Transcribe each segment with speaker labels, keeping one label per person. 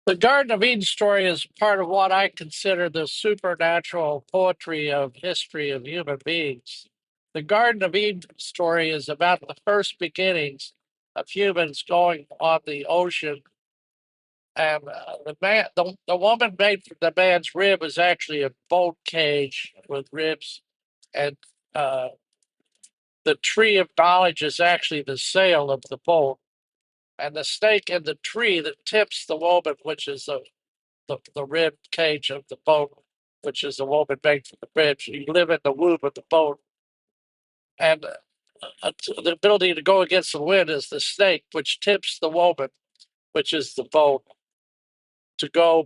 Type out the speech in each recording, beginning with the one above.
Speaker 1: The Garden of Eden story is part of what I consider the supernatural poetry of history of human beings. The Garden of Eden story is about the first beginnings of humans going on the ocean, and the woman made from the man's rib is actually a boat cage with ribs, and uh, the tree of knowledge is actually the sail of the boat, and the snake in the tree that tips the woman, which is the rib cage of the boat, which is a woman made from the ribs. You live in the womb of the boat, and the ability to go against the wind is the snake, which tips the woman, which is the boat, to go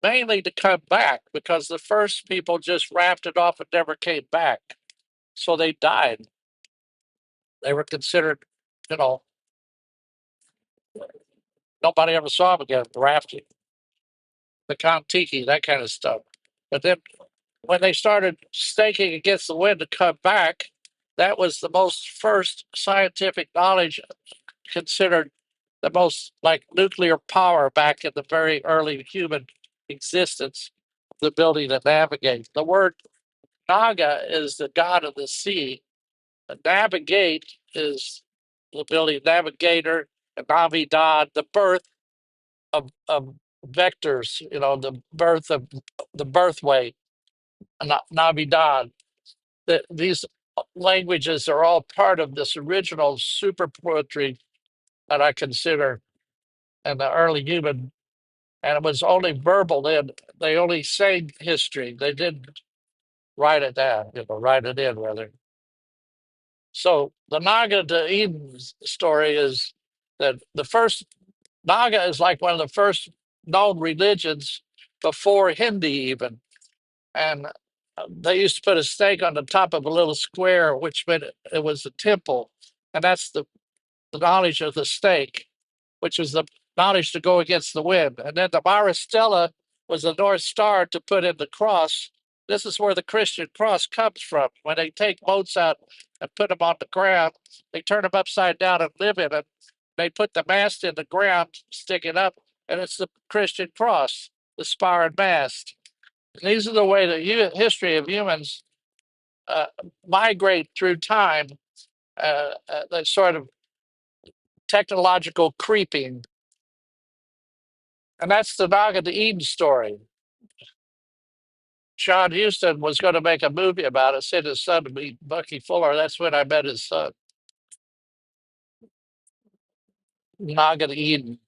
Speaker 1: mainly to come back because the first people just wrapped it off and never came back. So they died. They were considered, you know, nobody ever saw them again, rafting, the Kontiki, that kind of stuff. But then when they started staking against the wind to come back, that was the most first scientific knowledge considered the most like nuclear power back in the very early human existence, the ability to navigate. The word Naga is the god of the sea. Navigate is the ability navigator, and Navidad, the birth of vectors, the birth of the birthway, Navidad. These languages are all part of this original super poetry that I consider in the early human, and it was only verbal then. They only sang history. They didn't write it down, write it in rather. So the Naga to Eden story is that the first Naga is like one of the first known religions before Hindi even. And they used to put a stake on the top of a little square, which meant it was a temple. And that's the knowledge of the stake, which is the knowledge to go against the wind. And then the Mara Stella was the North Star to put in the cross. This is where the Christian cross comes from. When they take boats out and put them on the ground, they turn them upside down and live in it. They put the mast in the ground, stick it up, and it's the Christian cross, the spire and mast. And these are the way the history of humans uh, migrate through time, the sort of technological creeping. And that's the Dog of the Eden story. Sean Houston was going to make a movie about it, sent his son to meet Bucky Fuller. That's when I met his son, Dog of the Eden.